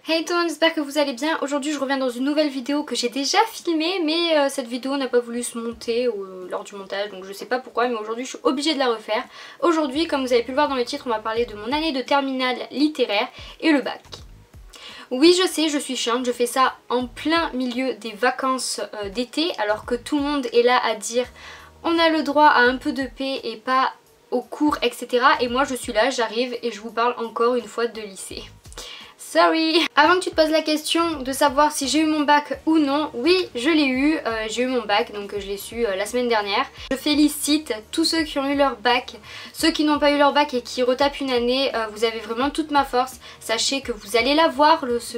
Hey tout le monde, j'espère que vous allez bien. Aujourd'hui je reviens dans une nouvelle vidéo que j'ai déjà filmée, mais cette vidéo n'a pas voulu se monter lors du montage, donc je sais pas pourquoi, mais aujourd'hui je suis obligée de la refaire. Aujourd'hui, comme vous avez pu le voir dans le titre, on va parler de mon année de terminale littéraire et le bac. Oui, je sais, je suis chiante, je fais ça en plein milieu des vacances d'été, alors que tout le monde est là à dire on a le droit à un peu de paix et pas aux cours, etc. Et moi je suis là, j'arrive et je vous parle encore une fois de lycée. Sorry. Avant que tu te poses la question de savoir si j'ai eu mon bac ou non, oui je l'ai eu, j'ai eu mon bac, donc je l'ai su la semaine dernière. Je félicite tous ceux qui ont eu leur bac, ceux qui n'ont pas eu leur bac et qui retapent une année, vous avez vraiment toute ma force. Sachez que vous allez l'avoir, ce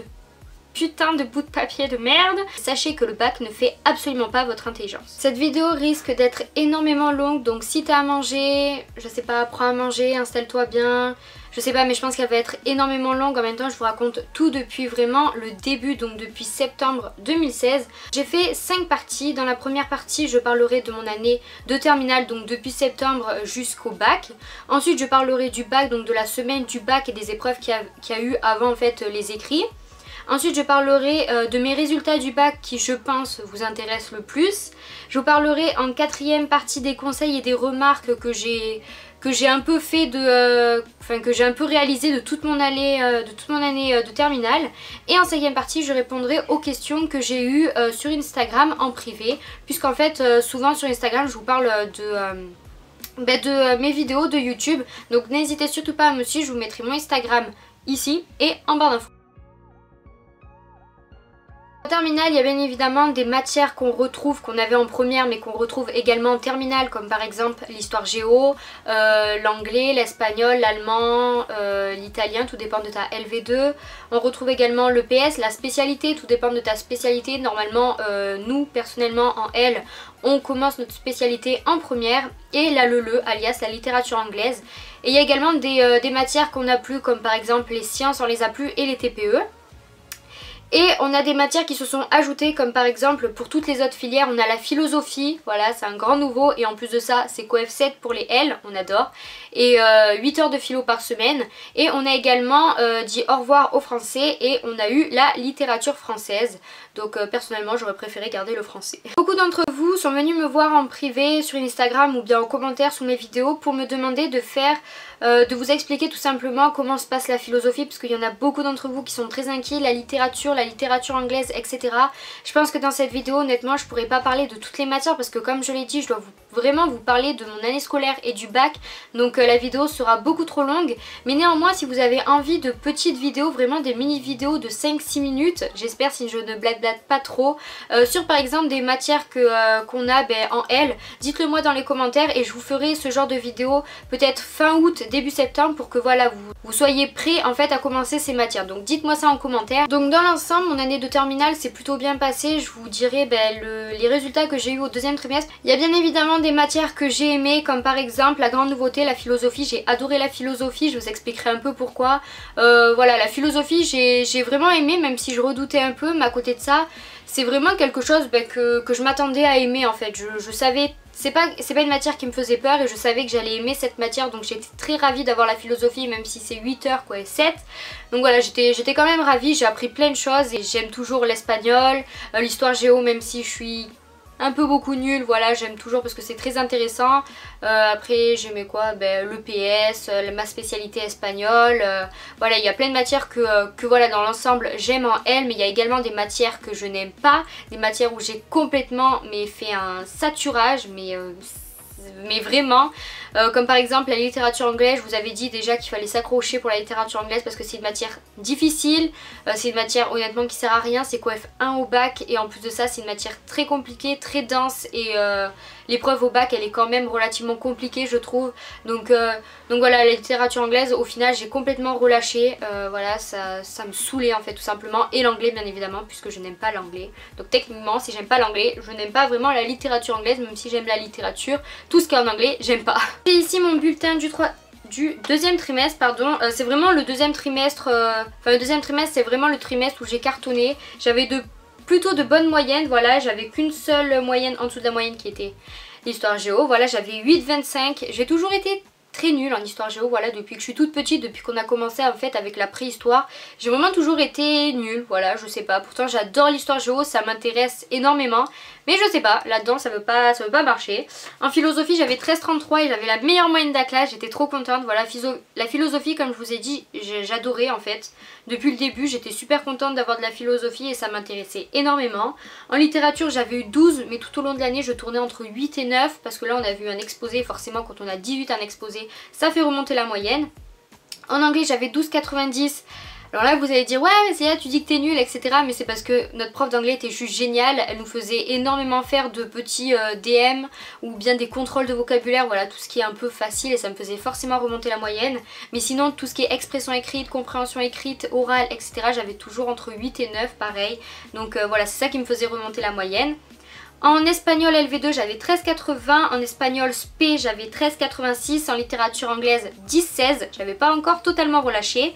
putain de bout de papier de merde. Sachez que le bac ne fait absolument pas votre intelligence. Cette vidéo risque d'être énormément longue, donc si t'as à manger, je sais pas, prends à manger, installe-toi bien. Je sais pas, mais je pense qu'elle va être énormément longue. En même temps je vous raconte tout depuis vraiment le début, donc depuis septembre 2016. J'ai fait 5 parties. Dans la première partie je parlerai de mon année de terminale, donc depuis septembre jusqu'au bac. Ensuite je parlerai du bac, donc de la semaine du bac et des épreuves qu'il y a eu avant en fait les écrits. Ensuite je parlerai de mes résultats du bac qui je pense vous intéressent le plus. Je vous parlerai en quatrième partie des conseils et des remarques que j'ai un peu fait que j'ai un peu réalisé de toute mon année de terminale. Et en cinquième partie je répondrai aux questions que j'ai eues sur Instagram en privé, puisqu'en fait souvent sur Instagram je vous parle de mes vidéos de YouTube, donc n'hésitez surtout pas à me suivre. Je vous mettrai mon Instagram ici et en barre d'infos. En terminale, il y a bien évidemment des matières qu'on retrouve, qu'on avait en première mais qu'on retrouve également en terminale, comme par exemple l'histoire géo, l'anglais, l'espagnol, l'allemand, l'italien, tout dépend de ta LV2. On retrouve également le PS, la spécialité, tout dépend de ta spécialité. Normalement, nous personnellement en L, on commence notre spécialité en première, et la LELE, alias la littérature anglaise. Et il y a également des matières qu'on n'a plus, comme par exemple les sciences, on les a plus, et les TPE. Et on a des matières qui se sont ajoutées, comme par exemple pour toutes les autres filières on a la philosophie, voilà c'est un grand nouveau, et en plus de ça c'est coef 7 pour les L, on adore, et 8 heures de philo par semaine. Et on a également dit au revoir au français et on a eu la littérature française, donc personnellement j'aurais préféré garder le français. Beaucoup d'entre vous sont venus me voir en privé sur Instagram ou bien en commentaire sous mes vidéos pour me demander de vous expliquer tout simplement comment se passe la philosophie, parce qu'il y en a beaucoup d'entre vous qui sont très inquiets, la littérature anglaise, etc. Je pense que dans cette vidéo honnêtement je pourrais pas parler de toutes les matières, parce que comme je l'ai dit je dois vraiment vous parler de mon année scolaire et du bac, donc la vidéo sera beaucoup trop longue. Mais néanmoins si vous avez envie de petites vidéos, vraiment des mini vidéos de 5-6 minutes, j'espère, si je ne blablate pas trop, sur par exemple des matières qu'on a en L, dites-le moi dans les commentaires et je vous ferai ce genre de vidéo peut-être fin août, début septembre, pour que voilà vous soyez prêts en fait à commencer ces matières. Donc dites moi ça en commentaire. Donc dans l'ensemble mon année de terminale s'est plutôt bien passée. Je vous dirai les résultats que j'ai eu au deuxième trimestre. Il y a bien évidemment des matières que j'ai aimées, comme par exemple la grande nouveauté, la philosophie. J'ai adoré la philosophie, je vous expliquerai un peu pourquoi. Voilà, la philosophie j'ai vraiment aimé, même si je redoutais un peu, mais à côté de ça c'est vraiment quelque chose que je m'attendais à aimer en fait. Je savais, c'est pas une matière qui me faisait peur et je savais que j'allais aimer cette matière, donc j'étais très ravie d'avoir la philosophie, même si c'est 8 heures quoi, et 7. Donc voilà, j'étais quand même ravie, j'ai appris plein de choses et j'aime toujours l'espagnol, l'histoire géo, même si je suis un peu beaucoup nulle, voilà, j'aime toujours parce que c'est très intéressant. Après j'aimais quoi, le PS, ma spécialité espagnole, voilà, il y a plein de matières que voilà, dans l'ensemble j'aime en L, mais il y a également des matières que je n'aime pas, des matières où j'ai complètement fait un saturage, mais vraiment, comme par exemple la littérature anglaise. Je vous avais dit déjà qu'il fallait s'accrocher pour la littérature anglaise parce que c'est une matière difficile, c'est une matière honnêtement qui sert à rien, c'est coef 1 au bac, et en plus de ça c'est une matière très compliquée, très dense, et l'épreuve au bac elle est quand même relativement compliquée je trouve. Donc voilà, la littérature anglaise au final j'ai complètement relâché, voilà, ça me saoulait en fait tout simplement, et l'anglais bien évidemment puisque je n'aime pas l'anglais. Donc techniquement si j'aime pas l'anglais je n'aime pas vraiment la littérature anglaise, même si j'aime la littérature, tout ce qui est en anglais j'aime pas. J'ai ici mon bulletin du deuxième trimestre, pardon, c'est vraiment le deuxième trimestre, le deuxième trimestre c'est vraiment le trimestre où j'ai cartonné. J'avais plutôt de bonnes moyennes, voilà, j'avais qu'une seule moyenne en dessous de la moyenne qui était l'histoire géo, voilà, j'avais 8,25, j'ai toujours été très nulle en histoire géo, voilà, depuis que je suis toute petite, depuis qu'on a commencé en fait avec la préhistoire. J'ai vraiment toujours été nulle, voilà, je sais pas. Pourtant j'adore l'histoire géo, ça m'intéresse énormément. Mais je sais pas, là-dedans ça veut pas marcher. En philosophie j'avais 13,33 et j'avais la meilleure moyenne d'ACLA, j'étais trop contente. Voilà, la philosophie comme je vous ai dit, j'adorais en fait. Depuis le début j'étais super contente d'avoir de la philosophie et ça m'intéressait énormément. En littérature j'avais eu 12 mais tout au long de l'année je tournais entre 8 et 9 parce que là on a vu un exposé, forcément quand on a 18 un exposé ça fait remonter la moyenne. En anglais j'avais 12,90. Alors là vous allez dire ouais mais Célia tu dis que t'es nulle etc. Mais c'est parce que notre prof d'anglais était juste géniale. Elle nous faisait énormément faire de petits DM ou bien des contrôles de vocabulaire. Voilà tout ce qui est un peu facile et ça me faisait forcément remonter la moyenne. Mais sinon tout ce qui est expression écrite, compréhension écrite, orale etc. j'avais toujours entre 8 et 9 pareil. Donc voilà c'est ça qui me faisait remonter la moyenne. En espagnol LV2 j'avais 13,80, en espagnol SP j'avais 13,86, en littérature anglaise 10,16, j'avais pas encore totalement relâché.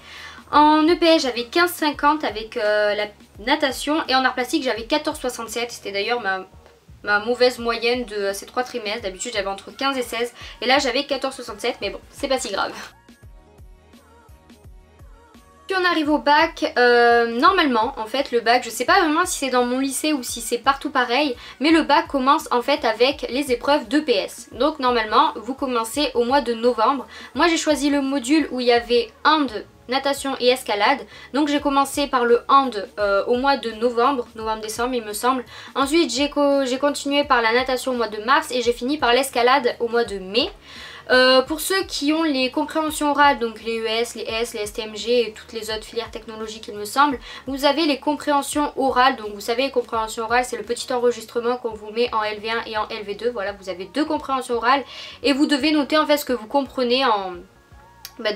En EPS j'avais 15,50 avec la natation et en art plastique j'avais 14,67, c'était d'ailleurs ma mauvaise moyenne de ces 3 trimestres, d'habitude j'avais entre 15 et 16 et là j'avais 14,67 mais bon c'est pas si grave. Puis on arrive au bac, normalement en fait le bac, je sais pas vraiment si c'est dans mon lycée ou si c'est partout pareil, mais le bac commence en fait avec les épreuves d'EPS. Donc normalement vous commencez au mois de novembre. Moi j'ai choisi le module où il y avait hand, natation et escalade. Donc j'ai commencé par le hand au mois de novembre-décembre il me semble. Ensuite j'ai continué par la natation au mois de mars et j'ai fini par l'escalade au mois de mai. Pour ceux qui ont les compréhensions orales, donc les ES, les S, les STMG et toutes les autres filières technologiques il me semble, vous avez les compréhensions orales. Donc vous savez les compréhensions orales c'est le petit enregistrement qu'on vous met en LV1 et en LV2. Voilà vous avez 2 compréhensions orales et vous devez noter en fait ce que vous comprenez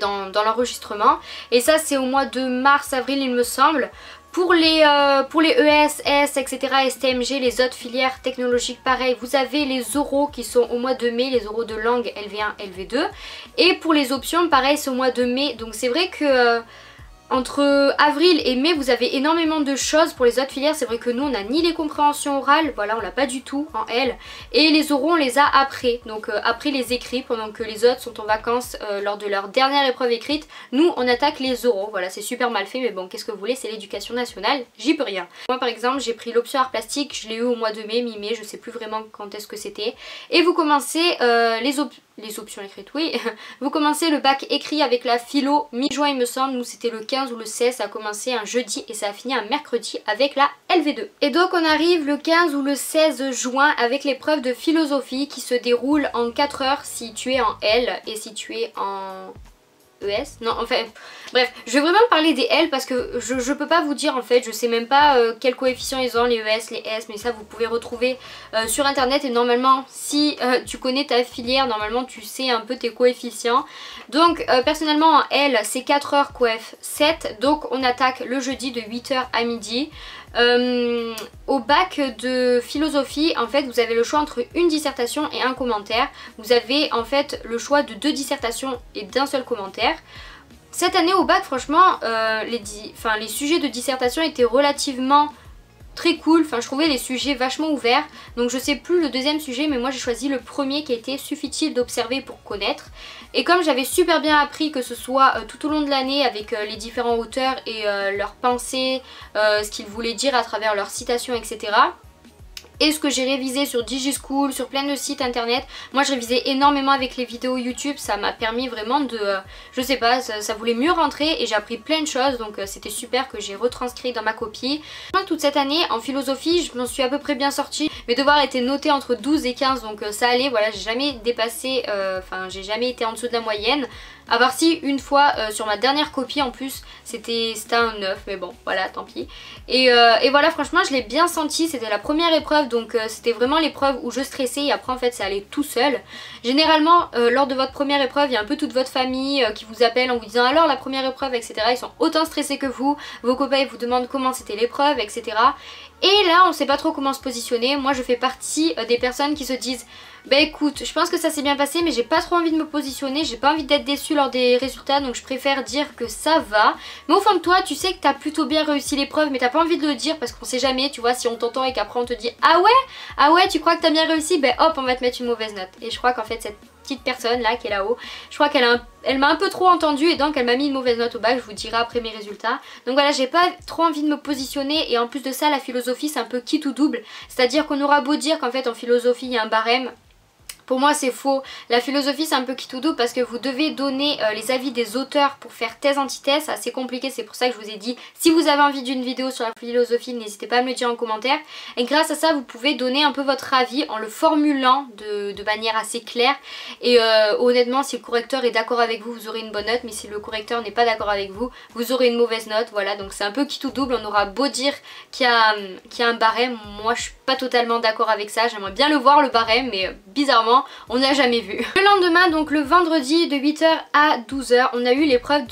dans l'enregistrement. Et ça c'est au mois de mars-avril il me semble. Pour les ES, S, etc. STMG, les autres filières technologiques pareil, vous avez les oraux qui sont au mois de mai, les oraux de langue LV1, LV2. Et pour les options pareil c'est au mois de mai. Donc c'est vrai que entre avril et mai vous avez énormément de choses pour les autres filières. C'est vrai que nous on n'a ni les compréhensions orales, voilà on l'a pas du tout en L. Et les oraux on les a après, donc après les écrits pendant que les autres sont en vacances lors de leur dernière épreuve écrite. Nous on attaque les oraux, voilà c'est super mal fait mais bon qu'est-ce que vous voulez, c'est l'éducation nationale, j'y peux rien. Moi par exemple j'ai pris l'option art plastique, je l'ai eu au mois de mai, mi-mai, je sais plus vraiment quand est-ce que c'était. Et vous commencez les options écrites, oui. Vous commencez le bac écrit avec la philo mi-juin il me semble. Nous c'était le 15 ou le 16, ça a commencé un jeudi et ça a fini un mercredi avec la LV2. Et donc on arrive le 15 ou le 16 juin avec l'épreuve de philosophie qui se déroule en 4 heures si tu es en L et si tu es en ES. Non enfin bref je vais vraiment parler des L parce que je peux pas vous dire en fait, je sais même pas quels coefficients ils ont les ES, les S, mais ça vous pouvez retrouver sur internet et normalement si tu connais ta filière normalement tu sais un peu tes coefficients. Donc personnellement en L c'est 4 heures coef 7 donc on attaque le jeudi de 8h à midi. Au bac de philosophie en fait vous avez le choix entre une dissertation et un commentaire. Vous avez en fait le choix de 2 dissertations et d'un seul commentaire. Cette année au bac franchement les sujets de dissertation étaient relativement très cool, enfin je trouvais les sujets vachement ouverts. Donc je sais plus le deuxième sujet mais moi j'ai choisi le premier qui a été suffit-il d'observer pour connaître. Et comme j'avais super bien appris que ce soit tout au long de l'année avec les différents auteurs et leurs pensées, ce qu'ils voulaient dire à travers leurs citations etc. Et ce que j'ai révisé sur DigiSchool, sur plein de sites internet. Moi je révisais énormément avec les vidéos YouTube, ça m'a permis vraiment de, je sais pas, ça voulait mieux rentrer et j'ai appris plein de choses. Donc c'était super que j'ai retranscrit dans ma copie. Toute cette année en philosophie je m'en suis à peu près bien sortie. Mes devoirs étaient notés entre 12 et 15 donc ça allait, voilà j'ai jamais dépassé, j'ai jamais été en dessous de la moyenne. À part si une fois sur ma dernière copie en plus c'était un 9 mais bon voilà tant pis. Et voilà franchement je l'ai bien senti, c'était la première épreuve donc c'était vraiment l'épreuve où je stressais et après en fait ça allait tout seul. Généralement lors de votre première épreuve il y a un peu toute votre famille qui vous appelle en vous disant alors la première épreuve etc. Ils sont autant stressés que vous, vos copains ils vous demandent comment c'était l'épreuve etc. Et là on sait pas trop comment se positionner. Moi je fais partie des personnes qui se disent bah écoute, je pense que ça s'est bien passé mais j'ai pas trop envie de me positionner, j'ai pas envie d'être déçue lors des résultats donc je préfère dire que ça va. Mais au fond de toi tu sais que t'as plutôt bien réussi l'épreuve mais t'as pas envie de le dire parce qu'on sait jamais, tu vois, si on t'entend et qu'après on te dit ah ouais tu crois que t'as bien réussi, bah hop on va te mettre une mauvaise note. Et je crois qu'en fait petite personne là qui est là-haut. Je crois qu'elle m'a un peu trop entendue et donc elle m'a mis une mauvaise note au bac, je vous dirai après mes résultats. Donc voilà, j'ai pas trop envie de me positionner et en plus de ça la philosophie c'est un peu qui tout double. C'est-à-dire qu'on aura beau dire qu'en fait en philosophie il y a un barème. Pour moi c'est faux, la philosophie c'est un peu qui tout double parce que vous devez donner les avis des auteurs pour faire thèse antithèse, c'est assez compliqué, c'est pour ça que je vous ai dit si vous avez envie d'une vidéo sur la philosophie n'hésitez pas à me le dire en commentaire et grâce à ça vous pouvez donner un peu votre avis en le formulant de manière assez claire et honnêtement si le correcteur est d'accord avec vous, vous aurez une bonne note mais si le correcteur n'est pas d'accord avec vous, vous aurez une mauvaise note, voilà donc c'est un peu qui tout double, on aura beau dire qu'il y a un barème, moi je suis pas totalement d'accord avec ça, j'aimerais bien le voir le barème mais bizarrement on n'a jamais vu. Le lendemain, donc le vendredi de 8 h à 12 h, on a eu l'épreuve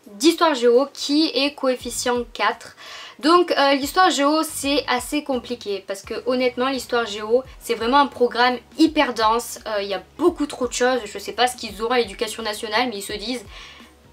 d'histoire géo qui est coefficient 4. Donc l'histoire géo c'est assez compliqué parce que honnêtement l'histoire géo c'est vraiment un programme hyper dense, il y a beaucoup trop de choses, je sais pas ce qu'ils auront à l'éducation nationale mais ils se disent...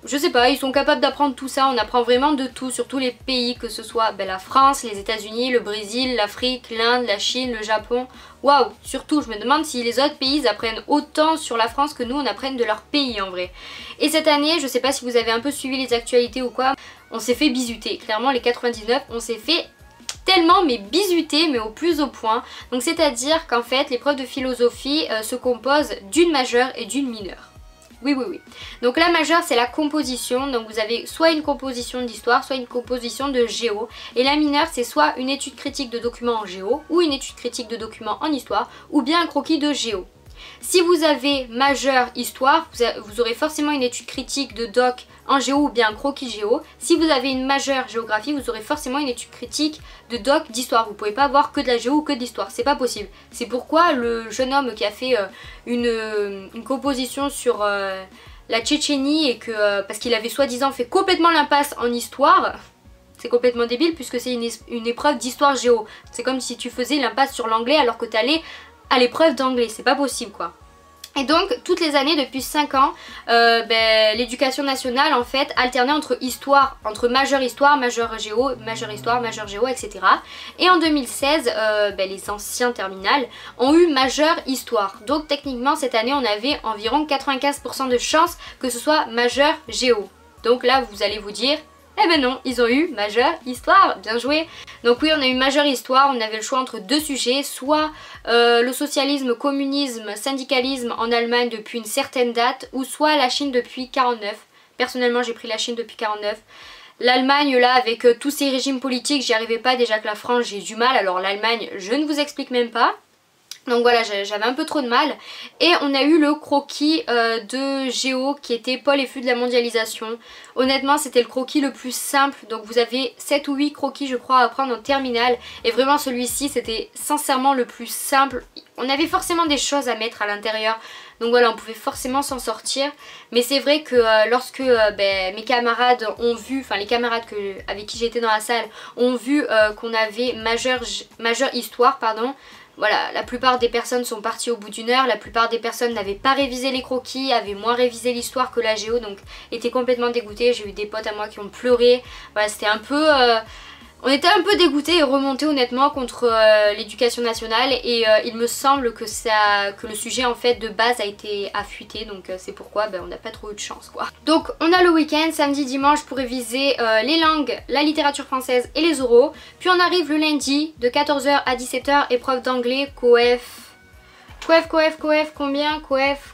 Je sais pas, ils sont capables d'apprendre tout ça, on apprend vraiment de tout sur tous les pays, que ce soit la France, les États-Unis, le Brésil, l'Afrique, l'Inde, la Chine, le Japon. Waouh, surtout je me demande si les autres pays apprennent autant sur la France que nous on apprenne de leur pays en vrai. Et cette année, je sais pas si vous avez un peu suivi les actualités ou quoi, on s'est fait bisuter, clairement les 99, on s'est fait tellement mais bisuter mais au plus au point. Donc c'est à dire qu'en fait l'épreuve de philosophie se compose d'une majeure et d'une mineure. Oui. Donc la majeure c'est la composition, donc vous avez soit une composition d'histoire, soit une composition de géo. Et la mineure c'est soit une étude critique de documents en géo, ou une étude critique de documents en histoire, ou bien un croquis de géo. Si vous avez majeure histoire, vous aurez forcément une étude critique de doc en géo ou bien un croquis géo. Si vous avez une majeure géographie, vous aurez forcément une étude critique de doc d'histoire. Vous pouvez pas avoir que de la géo ou que de l'histoire, c'est pas possible. C'est pourquoi le jeune homme qui a fait une composition sur la Tchétchénie et que parce qu'il avait soi-disant fait complètement l'impasse en histoire. C'est complètement débile puisque c'est une épreuve d'histoire géo. C'est comme si tu faisais l'impasse sur l'anglais alors que tu allais à l'épreuve d'anglais, c'est pas possible quoi. Et donc toutes les années depuis 5 ans, l'éducation nationale en fait alternait entre histoire, entre majeure histoire, majeure géo, majeure histoire, majeure géo, etc. Et en 2016, les anciens terminales ont eu majeure histoire. Donc techniquement cette année on avait environ 95% de chances que ce soit majeure géo. Donc là vous allez vous dire... Eh ben non, ils ont eu majeure histoire, bien joué. Donc oui, on a eu majeure histoire, on avait le choix entre deux sujets, soit le socialisme, communisme, syndicalisme en Allemagne depuis une certaine date, ou soit la Chine depuis 49. Personnellement, j'ai pris la Chine depuis 49. L'Allemagne là avec tous ces régimes politiques, j'y arrivais pas, déjà que la France j'ai du mal, alors l'Allemagne je ne vous explique même pas. Donc voilà, j'avais un peu trop de mal. Et on a eu le croquis de Géo qui était Paul et Flux de la mondialisation. Honnêtement c'était le croquis le plus simple. Donc vous avez 7 ou 8 croquis je crois à prendre en terminale. Et vraiment celui-ci c'était sincèrement le plus simple. On avait forcément des choses à mettre à l'intérieur. Donc voilà, on pouvait forcément s'en sortir. Mais c'est vrai que lorsque mes camarades ont vu, enfin les camarades avec qui j'étais dans la salle ont vu qu'on avait majeure histoire, pardon. Voilà, la plupart des personnes sont parties au bout d'une heure, la plupart des personnes n'avaient pas révisé les croquis, avaient moins révisé l'histoire que la géo, donc étaient complètement dégoûtées. J'ai eu des potes à moi qui ont pleuré, voilà, c'était un peu... On était un peu dégoûtés et remontés honnêtement contre l'éducation nationale et il me semble que le sujet en fait de base a été affûté, donc c'est pourquoi on n'a pas trop eu de chance quoi. Donc on a le week-end, samedi, dimanche pour réviser les langues, la littérature française et les oraux. Puis on arrive le lundi de 14 h à 17 h, épreuve d'anglais, coef combien, coef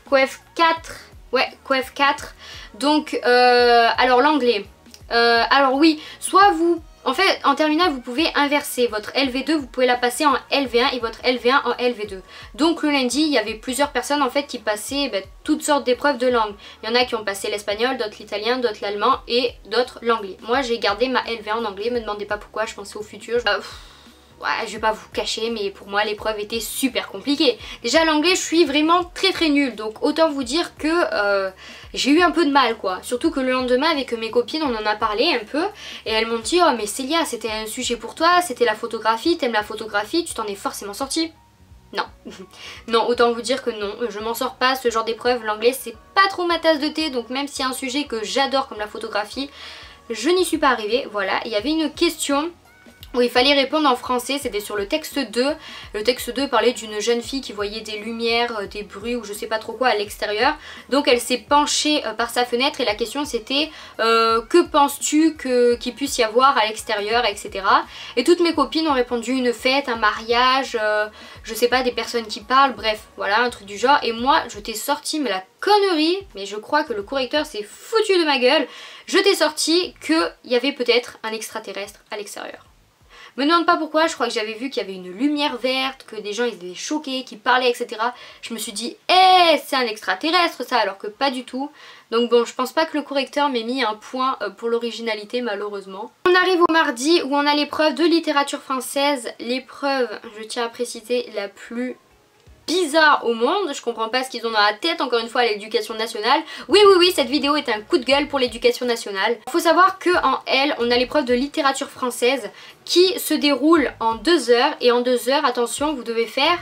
4. Ouais, coef 4. Donc alors l'anglais, alors oui, soit vous... En fait, en terminale, vous pouvez inverser votre LV2, vous pouvez la passer en LV1 et votre LV1 en LV2. Donc le lundi, il y avait plusieurs personnes en fait qui passaient toutes sortes d'épreuves de langue. Il y en a qui ont passé l'espagnol, d'autres l'italien, d'autres l'allemand et d'autres l'anglais. Moi, j'ai gardé ma LV1 en anglais, me demandez pas pourquoi, je pensais au futur. Ouais, je vais pas vous cacher, mais pour moi l'épreuve était super compliquée. Déjà l'anglais je suis vraiment très nulle, donc autant vous dire que j'ai eu un peu de mal quoi. Surtout que le lendemain avec mes copines on en a parlé un peu et elles m'ont dit oh mais Célia c'était un sujet pour toi, c'était la photographie, t'aimes la photographie, tu t'en es forcément sortie. Non, non autant vous dire que non, je m'en sors pas, ce genre d'épreuve, l'anglais c'est pas trop ma tasse de thé, donc même s'il y a un sujet que j'adore comme la photographie, je n'y suis pas arrivée. Voilà, il y avait une question où il fallait répondre en français, c'était sur le texte 2. Le texte 2 parlait d'une jeune fille qui voyait des lumières, des bruits ou je sais pas trop quoi à l'extérieur. Donc elle s'est penchée par sa fenêtre et la question c'était que penses-tu qu'il puisse y avoir à l'extérieur, etc. Et toutes mes copines ont répondu une fête, un mariage, je sais pas, des personnes qui parlent, bref, voilà, un truc du genre. Et moi je t'ai sorti mais la connerie, mais je crois que le correcteur s'est foutu de ma gueule. Je t'ai sorti qu'il y avait peut-être un extraterrestre à l'extérieur. Me demande pas pourquoi, je crois que j'avais vu qu'il y avait une lumière verte, que des gens ils étaient choqués, qui parlaient, etc. Je me suis dit, c'est un extraterrestre ça, alors que pas du tout. Donc bon, je pense pas que le correcteur m'ait mis un point pour l'originalité malheureusement. On arrive au mardi où on a l'épreuve de littérature française, l'épreuve, je tiens à préciser, la plus bizarre au monde, je comprends pas ce qu'ils ont dans la tête encore une fois à l'éducation nationale. Oui, cette vidéo est un coup de gueule pour l'éducation nationale. Il faut savoir qu'en L, on a l'épreuve de littérature française qui se déroule en 2 heures et en 2 heures, attention, vous devez faire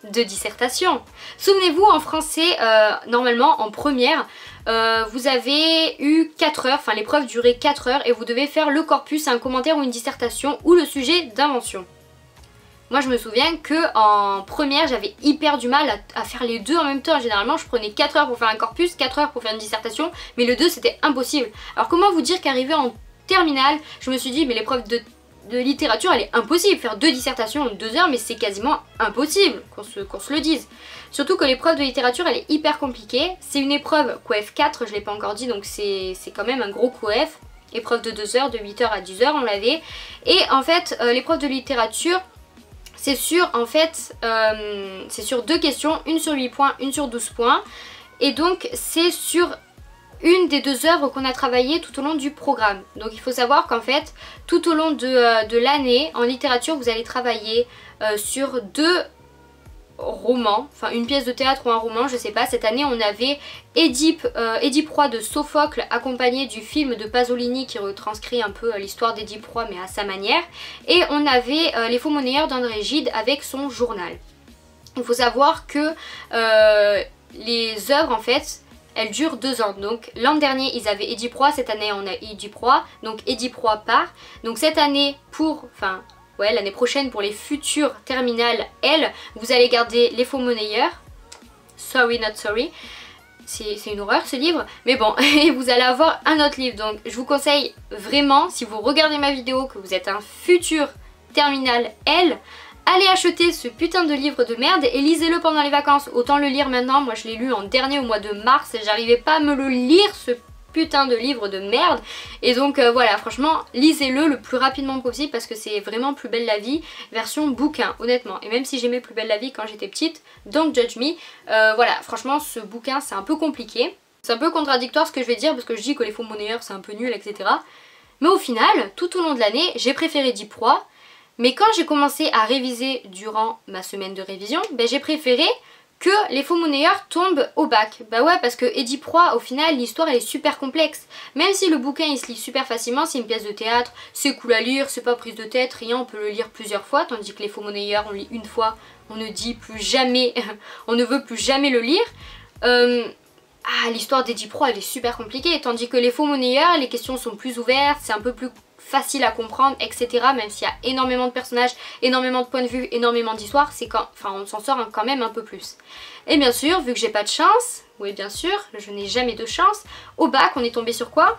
2 dissertations. Souvenez-vous en français, normalement en première, vous avez eu 4 heures, enfin l'épreuve durait 4 heures et vous devez faire le corpus, un commentaire ou une dissertation ou le sujet d'invention. Moi je me souviens que en première j'avais hyper du mal à faire les deux en même temps. Généralement je prenais 4 heures pour faire un corpus, 4 heures pour faire une dissertation, mais le 2 c'était impossible. Alors comment vous dire qu'arrivé en terminale, je me suis dit mais l'épreuve de littérature elle est impossible. Faire 2 dissertations en 2 heures mais c'est quasiment impossible qu'on se le dise. Surtout que l'épreuve de littérature elle est hyper compliquée. C'est une épreuve COEF 4, je l'ai pas encore dit donc c'est quand même un gros COEF. Épreuve de 2 heures, de 8 heures à 10 heures on l'avait. Et en fait l'épreuve de littérature c'est sur en fait, c'est sur 2 questions, une sur 8 points, une sur 12 points. Et donc c'est sur une des 2 œuvres qu'on a travaillé tout au long du programme. Donc il faut savoir qu'en fait, tout au long de l'année, en littérature, vous allez travailler sur 2 romans, enfin une pièce de théâtre ou un roman, je sais pas. Cette année on avait Édipe Roi de Sophocle accompagné du film de Pasolini qui retranscrit un peu l'histoire d'Édipe Roi mais à sa manière. Et on avait Les Faux Monnayeurs d'André Gide avec son journal. Il faut savoir que les œuvres en fait elles durent 2 ans. Donc l'an dernier ils avaient Édipe Roi, cette année on a Édipe Roi, donc Édipe Roi part. Donc cette année l'année prochaine pour les futures terminales L, vous allez garder Les Faux Monnayeurs. Sorry not sorry. C'est une horreur ce livre. Mais bon, et vous allez avoir un autre livre. Donc je vous conseille vraiment, si vous regardez ma vidéo, que vous êtes un futur terminal L, allez acheter ce putain de livre de merde et lisez-le pendant les vacances. Autant le lire maintenant, moi je l'ai lu en dernier au mois de mars et j'arrivais pas à me le lire ce putain de livre de merde. Et donc voilà, franchement lisez-le le plus rapidement possible parce que c'est vraiment Plus belle la vie version bouquin honnêtement. Et même si j'aimais Plus belle la vie quand j'étais petite, don't judge me, voilà, franchement ce bouquin c'est un peu compliqué. C'est un peu contradictoire ce que je vais dire parce que je dis que Les Faux Monnayeurs c'est un peu nul, etc. Mais au final, tout au long de l'année, j'ai préféré Édipe Roi. Mais quand j'ai commencé à réviser durant ma semaine de révision, j'ai préféré que Les Faux Monnayeurs tombent au bac. Bah ouais, parce que Édipe Roi, au final, l'histoire elle est super complexe. Même si le bouquin il se lit super facilement, c'est une pièce de théâtre, c'est cool à lire, c'est pas prise de tête, rien, on peut le lire plusieurs fois, tandis que Les Faux Monnayeurs, on lit une fois, on ne dit plus jamais, on ne veut plus jamais le lire. L'histoire d'Édipe Roi elle est super compliquée, tandis que Les Faux Monnayeurs, les questions sont plus ouvertes, c'est un peu plus facile à comprendre, etc. Même s'il y a énormément de personnages, énormément de points de vue, énormément d'histoires, on s'en sort quand même un peu plus. Et bien sûr, vu que j'ai pas de chance, oui bien sûr, je n'ai jamais de chance, au bac on est tombé sur quoi?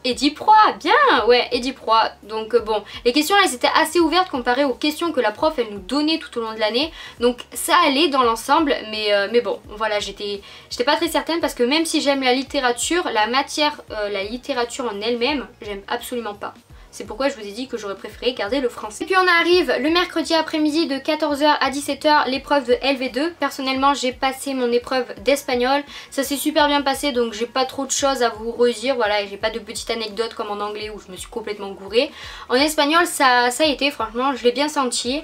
Édipe Roi, bien, ouais, Édipe Roi. Donc bon, les questions elles étaient assez ouvertes comparées aux questions que la prof elle nous donnait tout au long de l'année. Donc ça allait dans l'ensemble, mais bon, voilà, j'étais pas très certaine parce que même si j'aime la littérature, la matière, la littérature en elle-même, j'aime absolument pas. C'est pourquoi je vous ai dit que j'aurais préféré garder le français. Et puis on arrive le mercredi après-midi de 14 h à 17 h, l'épreuve de LV2. Personnellement j'ai passé mon épreuve d'espagnol. Ça s'est super bien passé donc j'ai pas trop de choses à vous redire. Voilà, et j'ai pas de petites anecdotes comme en anglais où je me suis complètement gourée. En espagnol ça a été, franchement je l'ai bien senti.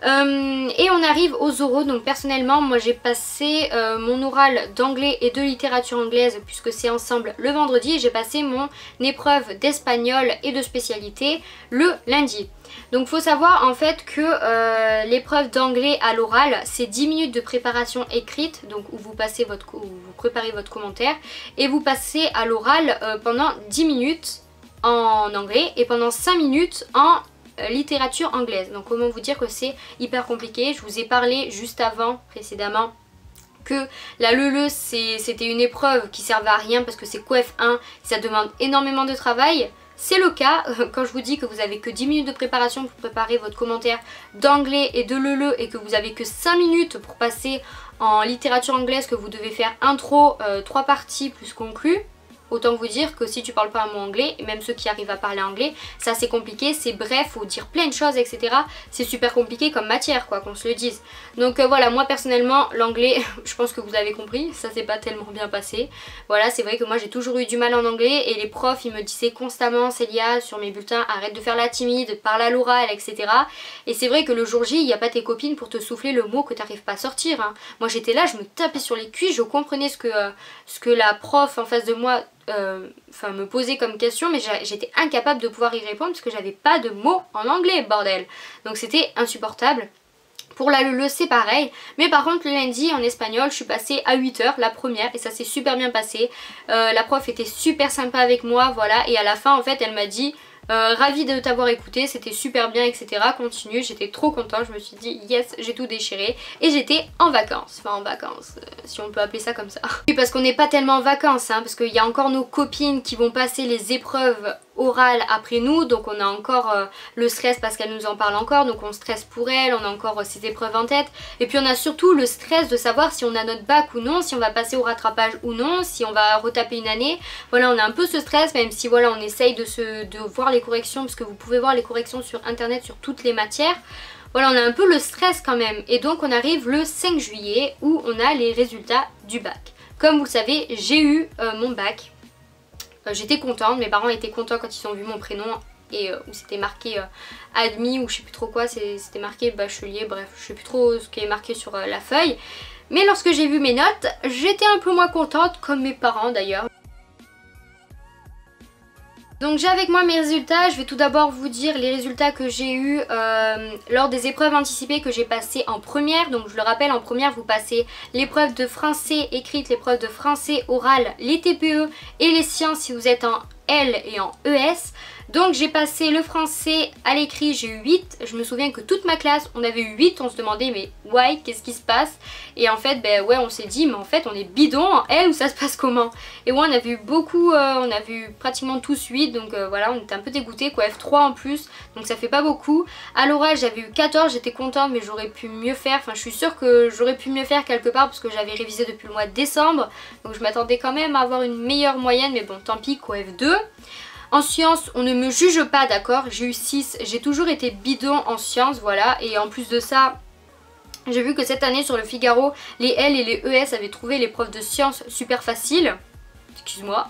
Et on arrive aux oraux, donc personnellement moi j'ai passé mon oral d'anglais et de littérature anglaise puisque c'est ensemble le vendredi, et j'ai passé mon épreuve d'espagnol et de spécialité le lundi. Donc faut savoir en fait que l'épreuve d'anglais à l'oral c'est 10 minutes de préparation écrite, donc où vous préparez votre commentaire, et vous passez à l'oral pendant 10 minutes en anglais et pendant 5 minutes en littérature anglaise. Donc comment vous dire que c'est hyper compliqué. Je vous ai parlé juste avant, précédemment, que la LELE c'était une épreuve qui servait à rien parce que c'est coef 1, ça demande énormément de travail. C'est le cas quand je vous dis que vous avez que 10 minutes de préparation pour préparer votre commentaire d'anglais et de LELE et que vous avez que 5 minutes pour passer en littérature anglaise, que vous devez faire intro, 3 parties plus conclu. Autant vous dire que si tu parles pas un mot anglais, et même ceux qui arrivent à parler anglais, ça c'est compliqué, c'est bref, faut dire plein de choses, etc. C'est super compliqué comme matière, quoi, qu'on se le dise. Donc voilà, moi personnellement, l'anglais, je pense que vous avez compris, ça s'est pas tellement bien passé. Voilà, c'est vrai que moi j'ai toujours eu du mal en anglais et les profs ils me disaient constamment, Célia, sur mes bulletins, arrête de faire la timide, parle à l'oral, etc. Et c'est vrai que le jour J, il n'y a pas tes copines pour te souffler le mot que t'arrives pas à sortir, hein. Moi j'étais là, je me tapais sur les cuisses, je comprenais ce que la prof en face de moi me posait comme question, mais j'étais incapable de pouvoir y répondre parce que j'avais pas de mots en anglais, bordel. Donc c'était insupportable. Pour la LELE c'est pareil, mais par contre le lundi en espagnol je suis passée à 8 h la première et ça s'est super bien passé. La prof était super sympa avec moi, voilà, et à la fin en fait elle m'a dit ravie de t'avoir écouté, c'était super bien, etc. Continue, j'étais trop contente, je me suis dit yes, j'ai tout déchiré et j'étais en vacances, enfin en vacances, si on peut appeler ça comme ça. Oui, parce qu'on n'est pas tellement en vacances, hein, parce qu'il y a encore nos copines qui vont passer les épreuves orales après nous, donc on a encore le stress parce qu'elle nous en parle encore, donc on stresse pour elle, on a encore ces épreuves en tête, et puis on a surtout le stress de savoir si on a notre bac ou non, si on va passer au rattrapage ou non, si on va retaper une année. Voilà, on a un peu ce stress, même si voilà, on essaye de voir les corrections, parce que vous pouvez voir les corrections sur internet sur toutes les matières. Voilà, on a un peu le stress quand même, et donc on arrive le 5 juillet où on a les résultats du bac. Comme vous le savez, j'ai eu mon bac. J'étais contente, mes parents étaient contents quand ils ont vu mon prénom et où c'était marqué admis ou je sais plus trop quoi, c'était marqué bachelier, bref, je sais plus trop ce qui est marqué sur la feuille. Mais lorsque j'ai vu mes notes, j'étais un peu moins contente, comme mes parents d'ailleurs. Donc j'ai avec moi mes résultats, je vais tout d'abord vous dire les résultats que j'ai eu lors des épreuves anticipées que j'ai passées en première. Donc je le rappelle, en première vous passez l'épreuve de français écrite, l'épreuve de français oral, les TPE et les sciences si vous êtes en L et en ES. Donc j'ai passé le français à l'écrit, j'ai eu 8. Je me souviens que toute ma classe, on avait eu 8. On se demandait mais why, qu'est-ce qui se passe? Et en fait, ben ouais, on s'est dit mais en fait on est bidon en L ou ça se passe comment? Et ouais, on a vu beaucoup, on a vu pratiquement tous 8. Donc voilà, on était un peu dégoûtés, quoi, F3 en plus. Donc ça fait pas beaucoup. À l'oral j'avais eu 14, j'étais contente mais j'aurais pu mieux faire. Enfin je suis sûre que j'aurais pu mieux faire quelque part parce que j'avais révisé depuis le mois de décembre. Donc je m'attendais quand même à avoir une meilleure moyenne, mais bon tant pis, quoi, F2. En sciences, on ne me juge pas, d'accord, j'ai eu 6, j'ai toujours été bidon en sciences, voilà, et en plus de ça, j'ai vu que cette année sur le Figaro, les L et les ES avaient trouvé l'épreuve de sciences super facile. Excuse-moi,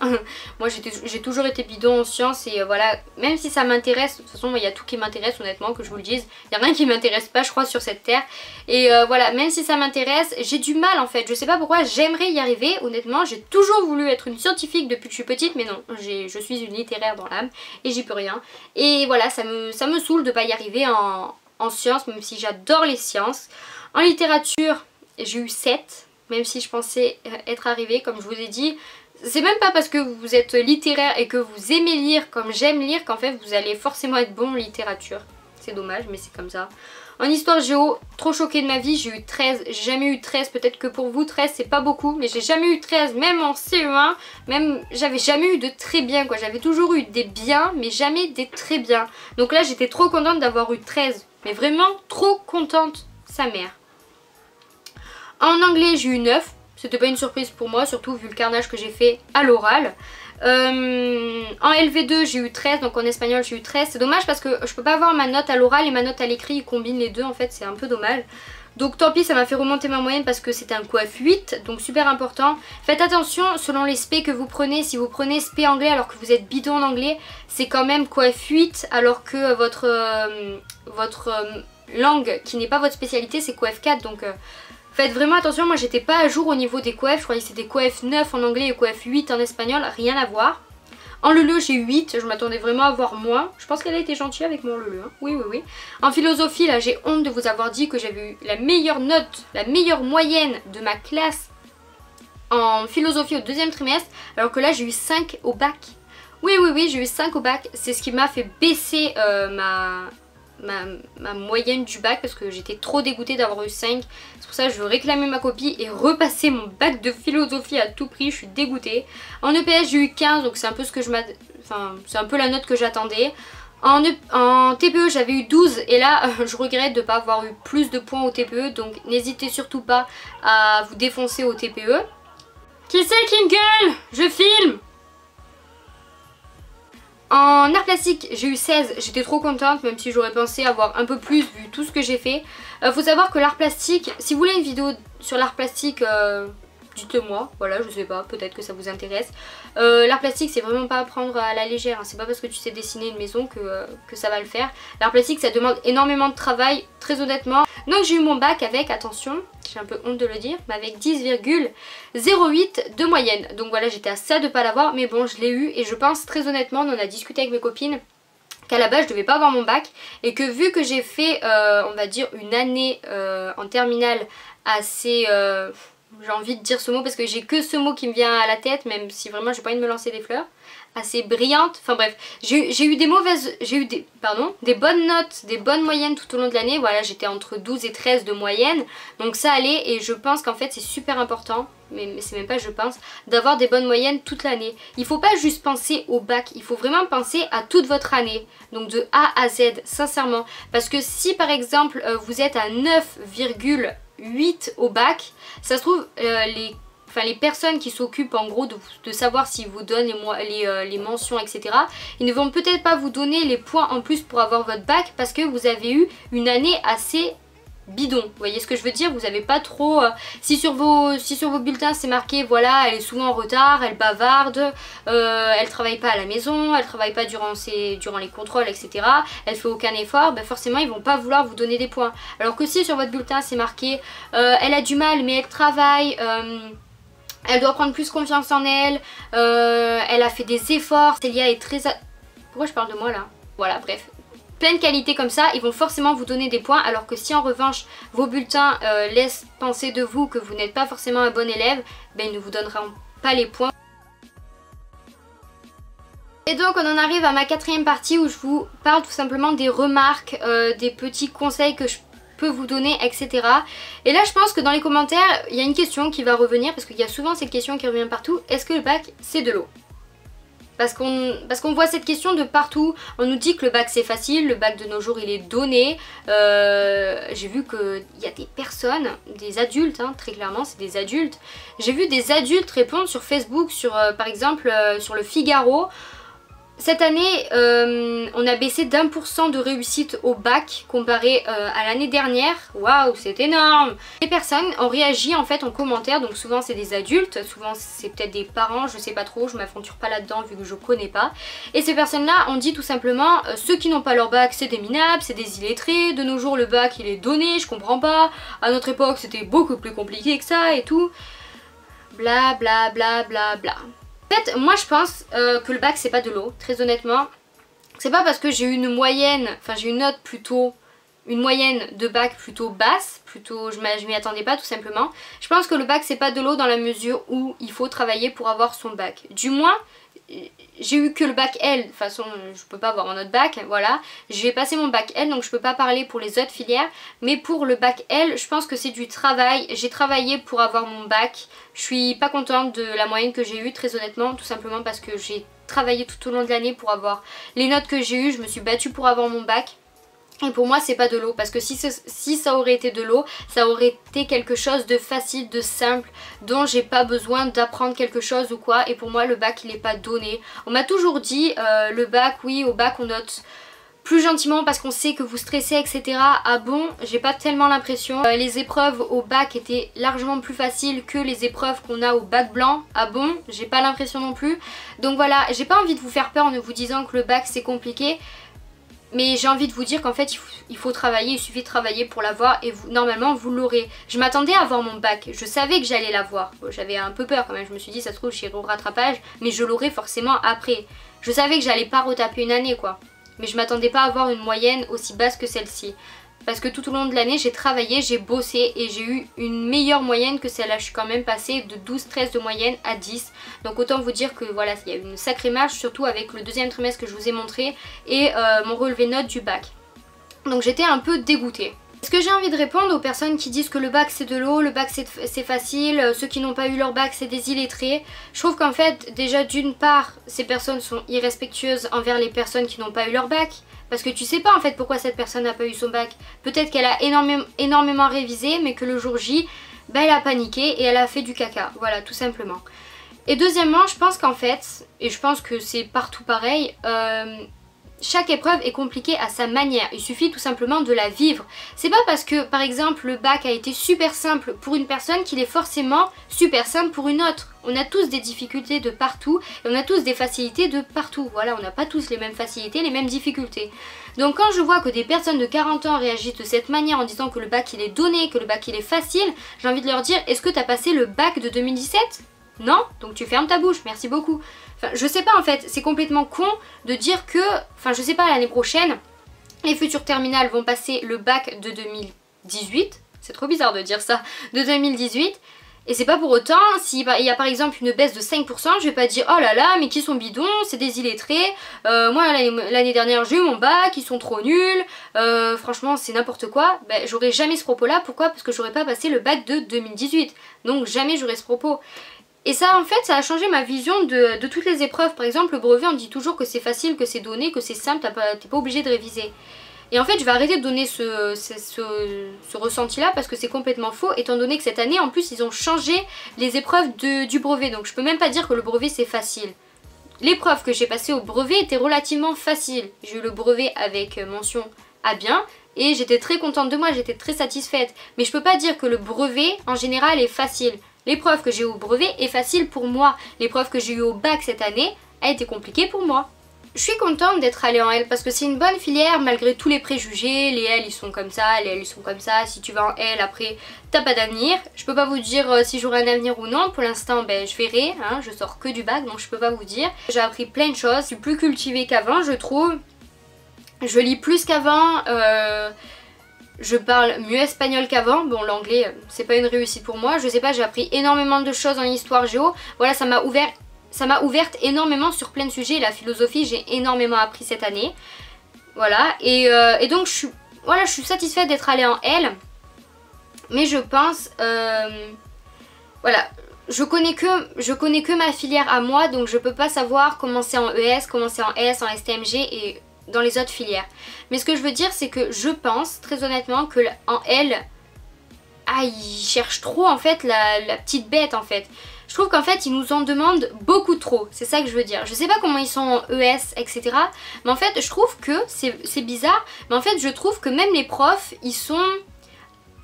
moi j'ai toujours été bidon en sciences et voilà, même si ça m'intéresse, de toute façon il y a tout qui m'intéresse honnêtement, que je vous le dise, il n'y a rien qui m'intéresse pas je crois sur cette terre, et voilà, même si ça m'intéresse, j'ai du mal en fait, je sais pas pourquoi, j'aimerais y arriver, honnêtement, j'ai toujours voulu être une scientifique depuis que je suis petite, mais non, je suis une littéraire dans l'âme et j'y peux rien, et voilà, ça me saoule de pas y arriver en sciences, même si j'adore les sciences. En littérature, j'ai eu 7, même si je pensais être arrivée, comme je vous ai dit. C'est même pas parce que vous êtes littéraire et que vous aimez lire comme j'aime lire qu'en fait vous allez forcément être bon en littérature. C'est dommage mais c'est comme ça. En histoire géo, trop choquée de ma vie, j'ai eu 13, j'ai jamais eu 13, peut-être que pour vous 13 c'est pas beaucoup, mais j'ai jamais eu 13, même en CE1, même j'avais jamais eu de très bien quoi, j'avais toujours eu des biens mais jamais des très bien. Donc là j'étais trop contente d'avoir eu 13, mais vraiment trop contente, sa mère. En anglais j'ai eu 9. C'était pas une surprise pour moi, surtout vu le carnage que j'ai fait à l'oral. En LV2 j'ai eu 13, donc en espagnol j'ai eu 13. C'est dommage parce que je peux pas avoir ma note à l'oral et ma note à l'écrit, ils combinent les deux en fait, c'est un peu dommage. Donc tant pis, ça m'a fait remonter ma moyenne parce que c'était un coef 8, donc super important. Faites attention selon les SP que vous prenez, si vous prenez SP anglais alors que vous êtes bidon en anglais, c'est quand même coef 8 alors que votre langue qui n'est pas votre spécialité c'est coef 4, donc... faites vraiment attention, moi j'étais pas à jour au niveau des coefs, je croyais que c'était coef 9 en anglais et coef 8 en espagnol, rien à voir. En LELE j'ai eu 8, je m'attendais vraiment à avoir moins. Je pense qu'elle a été gentille avec mon LELE, hein. Oui, oui, oui. En philosophie, là j'ai honte de vous avoir dit que j'avais eu la meilleure note, la meilleure moyenne de ma classe en philosophie au deuxième trimestre, alors que là j'ai eu 5 au bac. Oui, oui, oui, j'ai eu 5 au bac, c'est ce qui m'a fait baisser ma moyenne du bac parce que j'étais trop dégoûtée d'avoir eu 5. C'est pour ça que je veux réclamer ma copie et repasser mon bac de philosophie à tout prix. Je suis dégoûtée. En EPS j'ai eu 15, donc c'est un peu ce que c'est un peu la note que j'attendais. En TPE j'avais eu 12 et là je regrette de ne pas avoir eu plus de points au TPE, donc n'hésitez surtout pas à vous défoncer au TPE. Qui c'est qui me gueule? Je filme. En art plastique j'ai eu 16, j'étais trop contente même si j'aurais pensé avoir un peu plus vu tout ce que j'ai fait. Faut savoir que l'art plastique, si vous voulez une vidéo sur l'art plastique, dites-le moi, voilà, je sais pas, peut-être que ça vous intéresse. L'art plastique c'est vraiment pas à prendre à la légère, hein. C'est pas parce que tu sais dessiner une maison que ça va le faire. L'art plastique ça demande énormément de travail, très honnêtement. Donc j'ai eu mon bac avec, attention, j'ai un peu honte de le dire, mais avec 10,08 de moyenne. Donc voilà, j'étais à ça de pas l'avoir, mais bon je l'ai eu et je pense très honnêtement, on en a discuté avec mes copines, qu'à la base je devais pas avoir mon bac et que vu que j'ai fait on va dire une année en terminale assez... j'ai envie de dire ce mot parce que j'ai que ce mot qui me vient à la tête, même si vraiment j'ai pas envie de me lancer des fleurs. Assez brillante, enfin bref, j'ai eu des des bonnes notes, des bonnes moyennes tout au long de l'année. Voilà, j'étais entre 12 et 13 de moyenne, donc ça allait et je pense qu'en fait c'est super important, mais c'est même pas je pense, d'avoir des bonnes moyennes toute l'année. Il faut pas juste penser au bac, il faut vraiment penser à toute votre année, donc de A à Z, sincèrement, parce que si par exemple vous êtes à 9,8 au bac, ça se trouve les personnes qui s'occupent en gros de savoir s'ils vous donnent les mentions, etc. Ils ne vont peut-être pas vous donner les points en plus pour avoir votre bac parce que vous avez eu une année assez bidon. Vous voyez ce que je veux dire? Vous n'avez pas trop... si sur vos bulletins c'est marqué, voilà, elle est souvent en retard, elle bavarde, elle travaille pas à la maison, elle travaille pas durant les contrôles, etc. Elle fait aucun effort, ben forcément ils vont pas vouloir vous donner des points. Alors que si sur votre bulletin c'est marqué, elle a du mal mais elle travaille... elle doit prendre plus confiance en elle, elle a fait des efforts, Célia est très... Pourquoi je parle de moi là? Voilà, bref. Plein de qualités comme ça, ils vont forcément vous donner des points, alors que si en revanche vos bulletins laissent penser de vous que vous n'êtes pas forcément un bon élève, ben ils ne vous donneront pas les points. Et donc on en arrive à ma quatrième partie où je vous parle tout simplement des remarques, des petits conseils que je peux vous donner, etc. Et là je pense que dans les commentaires il y a une question qui va revenir parce qu'il y a souvent cette question qui revient partout: est-ce que le bac c'est de l'eau? Parce qu'on voit cette question de partout. On nous dit que le bac c'est facile, le bac de nos jours il est donné. J'ai vu qu'il y a des personnes, des adultes, hein, très clairement c'est des adultes. J'ai vu des adultes répondre sur Facebook, par exemple sur le Figaro. Cette année, on a baissé d'1% de réussite au bac comparé à l'année dernière. Waouh, c'est énorme! Les personnes ont réagi en fait en commentaire, donc souvent c'est des adultes, souvent c'est peut-être des parents, je sais pas trop, je m'aventure pas là-dedans vu que je connais pas. Et ces personnes-là ont dit tout simplement, ceux qui n'ont pas leur bac c'est des minables, c'est des illettrés, de nos jours le bac il est donné, je comprends pas, à notre époque c'était beaucoup plus compliqué que ça et tout. Bla bla bla bla bla. En fait, moi je pense que le bac c'est pas de l'eau, très honnêtement. C'est pas parce que j'ai eu une moyenne, enfin j'ai une note plutôt, une moyenne de bac plutôt basse, je m'y attendais pas tout simplement. Je pense que le bac c'est pas de l'eau dans la mesure où il faut travailler pour avoir son bac. Du moins, j'ai eu que le bac L, de toute façon je peux pas avoir un autre bac, voilà. J'ai passé mon bac L donc je peux pas parler pour les autres filières, mais pour le bac L je pense que c'est du travail. J'ai travaillé pour avoir mon bac, je suis pas contente de la moyenne que j'ai eue très honnêtement, tout simplement parce que j'ai travaillé tout au long de l'année pour avoir les notes que j'ai eues, je me suis battue pour avoir mon bac. Et pour moi c'est pas de l'eau, parce que si ça aurait été de l'eau, ça aurait été quelque chose de facile, de simple, dont j'ai pas besoin d'apprendre quelque chose ou quoi. Et pour moi le bac il est pas donné. On m'a toujours dit le bac, oui au bac on note plus gentiment parce qu'on sait que vous stressez, etc. Ah bon, j'ai pas tellement l'impression. Les épreuves au bac étaient largement plus faciles que les épreuves qu'on a au bac blanc. Ah bon, j'ai pas l'impression non plus. Donc voilà, j'ai pas envie de vous faire peur en vous disant que le bac c'est compliqué. Mais j'ai envie de vous dire qu'en fait il faut travailler, il suffit de travailler pour l'avoir et normalement vous l'aurez. Je m'attendais à avoir mon bac, je savais que j'allais l'avoir. Bon, j'avais un peu peur quand même, je me suis dit ça se trouve j'irai au rattrapage, mais je l'aurai forcément après. Je savais que j'allais pas retaper une année quoi. Mais je m'attendais pas à avoir une moyenne aussi basse que celle-ci. Parce que tout au long de l'année j'ai travaillé, j'ai bossé et j'ai eu une meilleure moyenne que celle-là. Je suis quand même passée de 12-13 de moyenne à 10. Donc autant vous dire que voilà, il y a eu une sacrée marche, surtout avec le deuxième trimestre que je vous ai montré et mon relevé notes du bac. Donc j'étais un peu dégoûtée. Ce que j'ai envie de répondre aux personnes qui disent que le bac c'est de l'eau, le bac c'est facile, ceux qui n'ont pas eu leur bac c'est des illettrés. Je trouve qu'en fait déjà d'une part ces personnes sont irrespectueuses envers les personnes qui n'ont pas eu leur bac. Parce que tu sais pas en fait pourquoi cette personne n'a pas eu son bac. Peut-être qu'elle a énormément révisé mais que le jour J, bah, elle a paniqué et elle a fait du caca. Voilà, tout simplement. Et deuxièmement, je pense qu'en fait, et je pense que c'est partout pareil, chaque épreuve est compliquée à sa manière, il suffit tout simplement de la vivre. C'est pas parce que par exemple le bac a été super simple pour une personne qu'il est forcément super simple pour une autre. On a tous des difficultés de partout et on a tous des facilités de partout. Voilà, on n'a pas tous les mêmes facilités, les mêmes difficultés. Donc quand je vois que des personnes de 40 ans réagissent de cette manière en disant que le bac il est donné, que le bac il est facile, j'ai envie de leur dire, est-ce que tu as passé le bac de 2017 ? Non, donc tu fermes ta bouche, merci beaucoup. Enfin, je sais pas en fait, c'est complètement con de dire que, enfin je sais pas, l'année prochaine, les futures terminales vont passer le bac de 2018, c'est trop bizarre de dire ça, de 2018, et c'est pas pour autant, s'il y a par exemple une baisse de 5%, je vais pas dire oh là là, mais qui sont bidons, c'est des illettrés, moi l'année dernière j'ai eu mon bac, ils sont trop nuls, franchement c'est n'importe quoi. Ben, j'aurais jamais ce propos là, pourquoi? Parce que j'aurais pas passé le bac de 2018, donc jamais j'aurais ce propos. Et ça en fait ça a changé ma vision de toutes les épreuves. Par exemple le brevet on dit toujours que c'est facile, que c'est donné, que c'est simple, t'es pas obligé de réviser. Et en fait je vais arrêter de donner ce ressenti là parce que c'est complètement faux étant donné que cette année en plus ils ont changé les épreuves du brevet. Donc je peux même pas dire que le brevet c'est facile. L'épreuve que j'ai passée au brevet était relativement facile. J'ai eu le brevet avec mention à bien et j'étais très contente de moi, j'étais très satisfaite. Mais je peux pas dire que le brevet en général est facile. L'épreuve que j'ai eu au brevet est facile pour moi. L'épreuve que j'ai eu au bac cette année a été compliquée pour moi. Je suis contente d'être allée en L parce que c'est une bonne filière malgré tous les préjugés. Les L ils sont comme ça, les L ils sont comme ça. Si tu vas en L après t'as pas d'avenir. Je peux pas vous dire si j'aurai un avenir ou non. Pour l'instant ben, je verrai, hein, je sors que du bac donc je peux pas vous dire. J'ai appris plein de choses, je suis plus cultivée qu'avant je trouve. Je lis plus qu'avant. Je parle mieux espagnol qu'avant, bon l'anglais c'est pas une réussite pour moi, je sais pas, j'ai appris énormément de choses en histoire géo, voilà ça m'a ouverte énormément sur plein de sujets, la philosophie j'ai énormément appris cette année, voilà, et donc je suis satisfaite d'être allée en L, mais je pense, voilà, je connais que ma filière à moi, donc je peux pas savoir comment c'est en ES, comment c'est en S, en STMG et dans les autres filières. Mais ce que je veux dire c'est que je pense très honnêtement que en L, ils cherchent trop en fait la petite bête en fait. Je trouve qu'en fait ils nous en demandent beaucoup trop, c'est ça que je veux dire. Je sais pas comment ils sont en ES etc. Mais en fait je trouve que c'est bizarre, mais en fait je trouve que même les profs ils sont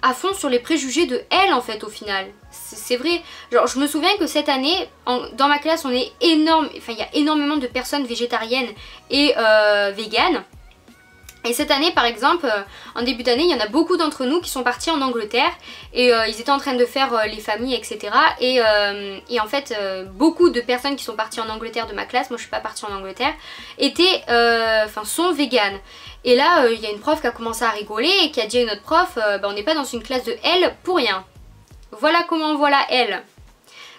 à fond sur les préjugés de L en fait au final. C'est vrai, genre je me souviens que cette année dans ma classe on est énorme, enfin il y a énormément de personnes végétariennes et véganes. Et cette année par exemple, en début d'année, il y en a beaucoup d'entre nous qui sont partis en Angleterre et ils étaient en train de faire les familles etc. Et en fait beaucoup de personnes qui sont parties en Angleterre de ma classe, moi je suis pas partie en Angleterre, sont véganes. Et là il y a une prof qui a commencé à rigoler et qui a dit à une autre prof, on n'est pas dans une classe de L pour rien. Voilà comment on voit la L.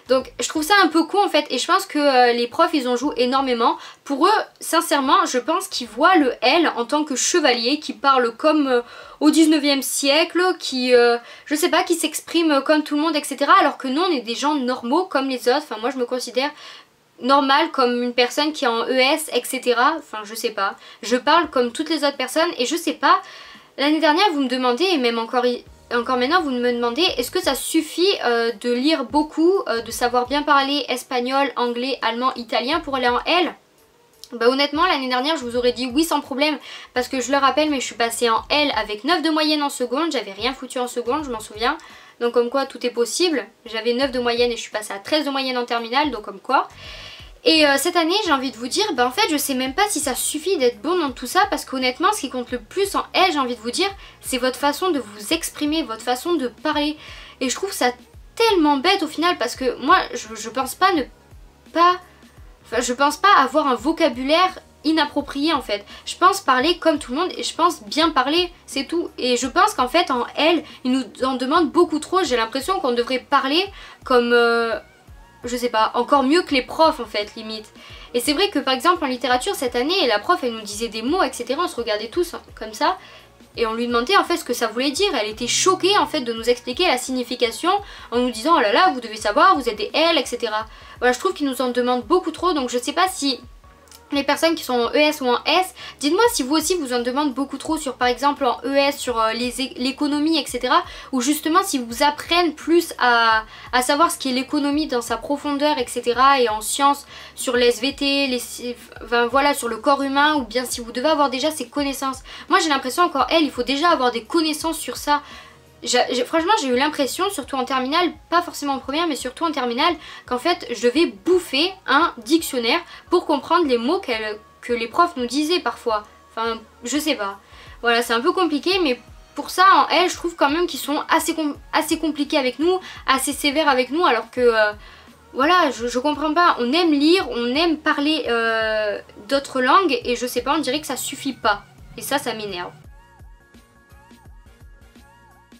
Donc je trouve ça un peu con en fait et je pense que les profs ils en jouent énormément. Pour eux sincèrement je pense qu'ils voient le L en tant que chevalier qui parle comme au 19e siècle, qui je sais pas, qui s'exprime comme tout le monde etc. Alors que nous on est des gens normaux comme les autres, enfin moi je me considère normal comme une personne qui est en ES etc. Enfin je sais pas, je parle comme toutes les autres personnes et je sais pas, l'année dernière vous me demandez et même encore maintenant vous me demandez est-ce que ça suffit de lire beaucoup, de savoir bien parler espagnol, anglais, allemand, italien pour aller en L? Bah honnêtement l'année dernière je vous aurais dit oui sans problème parce que je le rappelle mais je suis passée en L avec 9 de moyenne en seconde, j'avais rien foutu en seconde je m'en souviens, donc comme quoi tout est possible, j'avais 9 de moyenne et je suis passée à 13 de moyenne en terminale donc comme quoi. Et cette année j'ai envie de vous dire, en fait je sais même pas si ça suffit d'être bon dans tout ça parce qu'honnêtement ce qui compte le plus en L j'ai envie de vous dire c'est votre façon de vous exprimer, votre façon de parler. Et je trouve ça tellement bête au final parce que moi je pense pas je pense pas avoir un vocabulaire inapproprié en fait. Je pense parler comme tout le monde et je pense bien parler, c'est tout. Et je pense qu'en fait en L ils nous en demandent beaucoup trop, j'ai l'impression qu'on devrait parler comme... je sais pas, encore mieux que les profs en fait limite. Et c'est vrai que par exemple en littérature cette année la prof elle nous disait des mots etc, on se regardait tous comme ça Et on lui demandait en fait ce que ça voulait dire. Elle était choquée en fait de nous expliquer la signification en nous disant oh là là vous devez savoir, vous êtes des L, etc. Voilà, je trouve qu'ils nous en demandent beaucoup trop, donc je sais pas si les personnes qui sont en ES ou en S, dites-moi si vous aussi vous en demandez beaucoup trop sur par exemple en ES, sur l'économie, etc. Ou justement si vous apprennent plus à savoir ce qu'est l'économie dans sa profondeur, etc. Et en sciences, sur les SVT, enfin, voilà, sur le corps humain, ou bien si vous devez avoir déjà ces connaissances. Moi j'ai l'impression encore il faut déjà avoir des connaissances sur ça. Franchement j'ai eu l'impression, surtout en terminale, pas forcément en première mais surtout en terminale, qu'en fait je devais bouffer un dictionnaire pour comprendre les mots que les profs nous disaient parfois. Enfin je sais pas. Voilà, c'est un peu compliqué mais pour ça en L je trouve quand même qu'ils sont assez compliqués avec nous, assez sévères avec nous, alors que voilà, je comprends pas. On aime lire, on aime parler d'autres langues et je sais pas, on dirait que ça suffit pas. Et ça m'énerve.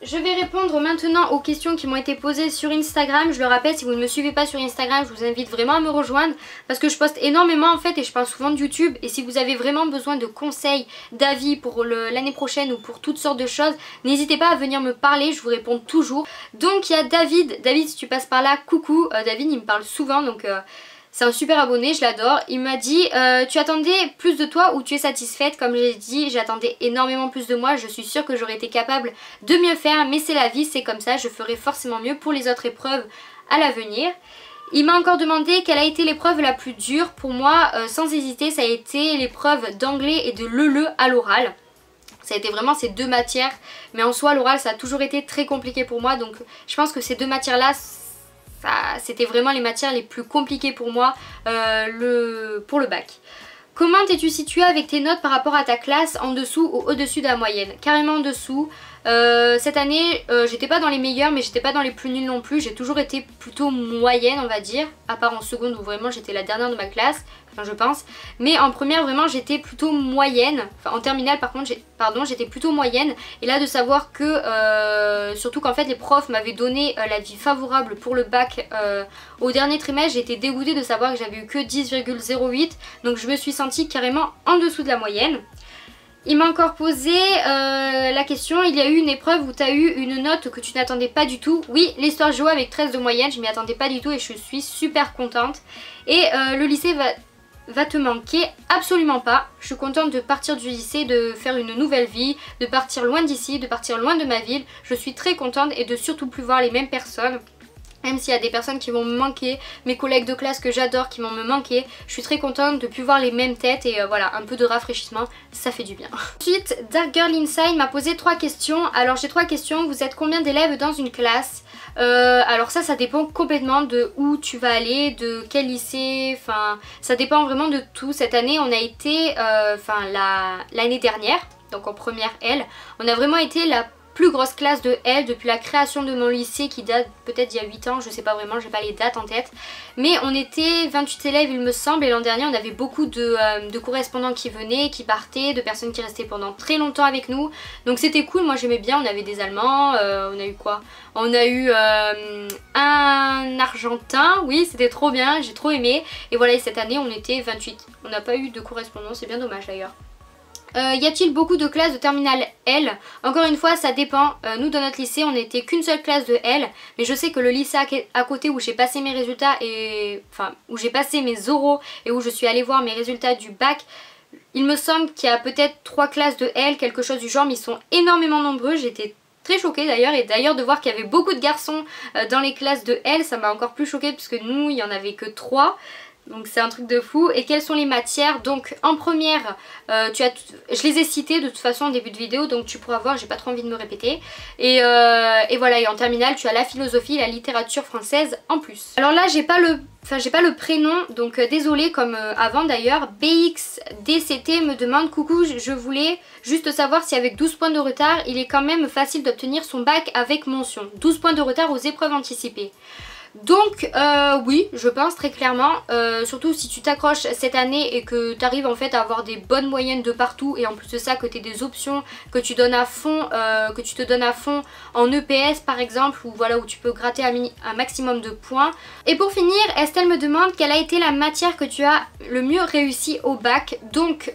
Je vais répondre maintenant aux questions qui m'ont été posées sur Instagram. Je le rappelle, si vous ne me suivez pas sur Instagram, je vous invite vraiment à me rejoindre parce que je poste énormément en fait et je parle souvent de YouTube. Et si vous avez vraiment besoin de conseils, d'avis pour l'année prochaine ou pour toutes sortes de choses, n'hésitez pas à venir me parler, je vous réponds toujours. Donc il y a David, si tu passes par là, coucou. David il me parle souvent donc... c'est un super abonné, je l'adore. Il m'a dit tu attendais plus de toi ou tu es satisfaite? Comme j'ai dit, j'attendais énormément plus de moi. Je suis sûre que j'aurais été capable de mieux faire, mais c'est la vie, c'est comme ça. Je ferai forcément mieux pour les autres épreuves à l'avenir. Il m'a encore demandé quelle a été l'épreuve la plus dure. Pour moi, sans hésiter, ça a été l'épreuve d'anglais et de l'ELE à l'oral. Ça a été vraiment ces deux matières. Mais en soi, l'oral, ça a toujours été très compliqué pour moi. Donc je pense que ces deux matières-là... c'était vraiment les matières les plus compliquées pour moi pour le bac. Comment t'es-tu située avec tes notes par rapport à ta classe, en dessous ou au-dessus de la moyenne? Carrément en dessous. Cette année j'étais pas dans les meilleurs mais j'étais pas dans les plus nuls non plus. J'ai toujours été plutôt moyenne on va dire. À part en seconde où vraiment j'étais la dernière de ma classe. Enfin je pense. Mais en première vraiment j'étais plutôt moyenne. Enfin en terminale par contre j'étais plutôt moyenne. Et là de savoir que surtout qu'en fait les profs m'avaient donné l'avis favorable pour le bac au dernier trimestre. J'ai été dégoûtée de savoir que j'avais eu que 10,08. Donc je me suis sentie carrément en dessous de la moyenne. Il m'a encore posé la question, il y a eu une épreuve où tu as eu une note que tu n'attendais pas du tout. Oui, l'histoire géo avec 13 de moyenne, je m'y attendais pas du tout et je suis super contente. Et le lycée va te manquer? Absolument pas. Je suis contente de partir du lycée, de faire une nouvelle vie, de partir loin d'ici, de partir loin de ma ville. Je suis très contente et de surtout plus voir les mêmes personnes. Même s'il y a des personnes qui vont me manquer, mes collègues de classe que j'adore qui vont me manquer, je suis très contente de plus voir les mêmes têtes et voilà, un peu de rafraîchissement, ça fait du bien. Ensuite, Dark Girl Inside m'a posé 3 questions. Alors j'ai 3 questions, vous êtes combien d'élèves dans une classe? Alors ça dépend complètement de où tu vas aller, de quel lycée, enfin ça dépend vraiment de tout. Cette année on a été, l'année dernière, donc en première L, on a vraiment été la plus grosse classe de L depuis la création de mon lycée qui date peut-être d'il y a 8 ans, je sais pas vraiment, j'ai pas les dates en tête. Mais on était 28 élèves il me semble et l'an dernier on avait beaucoup de correspondants qui venaient, qui partaient, de personnes qui restaient pendant très longtemps avec nous. Donc c'était cool, moi j'aimais bien, on avait des Allemands, on a eu quoi? On a eu un Argentin, oui c'était trop bien, j'ai trop aimé. Et voilà, et cette année on était 28, on n'a pas eu de correspondants, c'est bien dommage d'ailleurs. Y a-t-il beaucoup de classes de terminale L? Encore une fois ça dépend, nous dans notre lycée on n'était qu'une seule classe de L. Mais je sais que le lycée à côté où j'ai passé mes résultats et enfin où j'ai passé mes oraux et où je suis allée voir mes résultats du bac, il me semble qu'il y a peut-être 3 classes de L, quelque chose du genre, mais ils sont énormément nombreux. J'étais très choquée d'ailleurs, et d'ailleurs de voir qu'il y avait beaucoup de garçons dans les classes de L, ça m'a encore plus choquée puisque nous il n'y en avait que 3. Donc c'est un truc de fou. Et quelles sont les matières? Donc en première, je les ai citées de toute façon en début de vidéo, donc tu pourras voir, j'ai pas trop envie de me répéter. Et voilà, et en terminale tu as la philosophie et la littérature française en plus. Alors là j'ai pas le prénom, donc désolée comme avant d'ailleurs. BXDCT me demande: coucou, je voulais juste savoir si avec 12 points de retard il est quand même facile d'obtenir son bac avec mention. 12 points de retard aux épreuves anticipées. Donc oui, je pense très clairement, surtout si tu t'accroches cette année et que tu arrives en fait à avoir des bonnes moyennes de partout, et en plus de ça que tu aies des options que tu donnes à fond, que tu te donnes à fond en EPS par exemple, ou voilà, où tu peux gratter un maximum de points. Et pour finir, Estelle me demande quelle a été la matière que tu as le mieux réussi au bac. Donc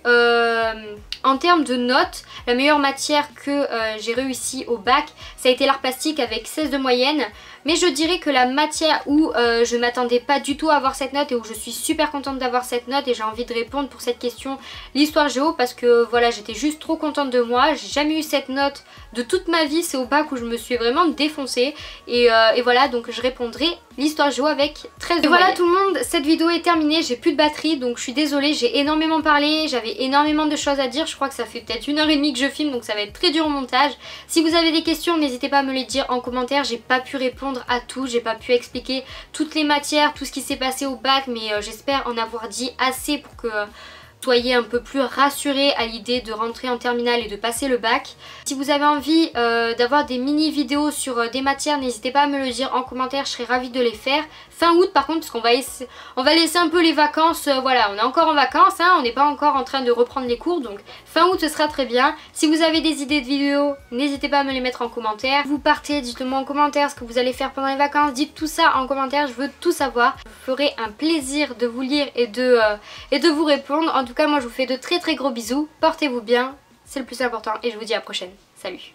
En termes de notes, la meilleure matière que j'ai réussi au bac, ça a été l'art plastique avec 16 de moyenne. Mais je dirais que la matière où je ne m'attendais pas du tout à avoir cette note et où je suis super contente d'avoir cette note, et j'ai envie de répondre pour cette question, l'histoire géo, parce que voilà, j'étais juste trop contente de moi. J'ai jamais eu cette note de toute ma vie, c'est au bac où je me suis vraiment défoncée. Et voilà, donc je répondrai l'histoire géo avec 13 de moyenne. Et voilà tout le monde, cette vidéo est terminée, j'ai plus de batterie, donc je suis désolée, j'ai énormément parlé, j'avais énormément de choses à dire. Je crois que ça fait peut-être 1h30 que je filme, donc ça va être très dur au montage. Si vous avez des questions, n'hésitez pas à me les dire en commentaire. J'ai pas pu répondre à tout, j'ai pas pu expliquer toutes les matières, tout ce qui s'est passé au bac, mais j'espère en avoir dit assez pour que soyez un peu plus rassurés à l'idée de rentrer en terminale et de passer le bac. Si vous avez envie d'avoir des mini vidéos sur des matières, n'hésitez pas à me le dire en commentaire, je serais ravie de les faire. Fin août par contre, parce qu'on va laisser un peu les vacances, voilà, on est encore en vacances, hein, on n'est pas encore en train de reprendre les cours, donc fin août ce sera très bien. Si vous avez des idées de vidéos, n'hésitez pas à me les mettre en commentaire. Vous partez, dites-moi en commentaire ce que vous allez faire pendant les vacances, dites tout ça en commentaire, je veux tout savoir. Je me ferai un plaisir de vous lire et de vous répondre. En tout cas, moi je vous fais de très gros bisous, portez-vous bien, c'est le plus important et je vous dis à la prochaine. Salut!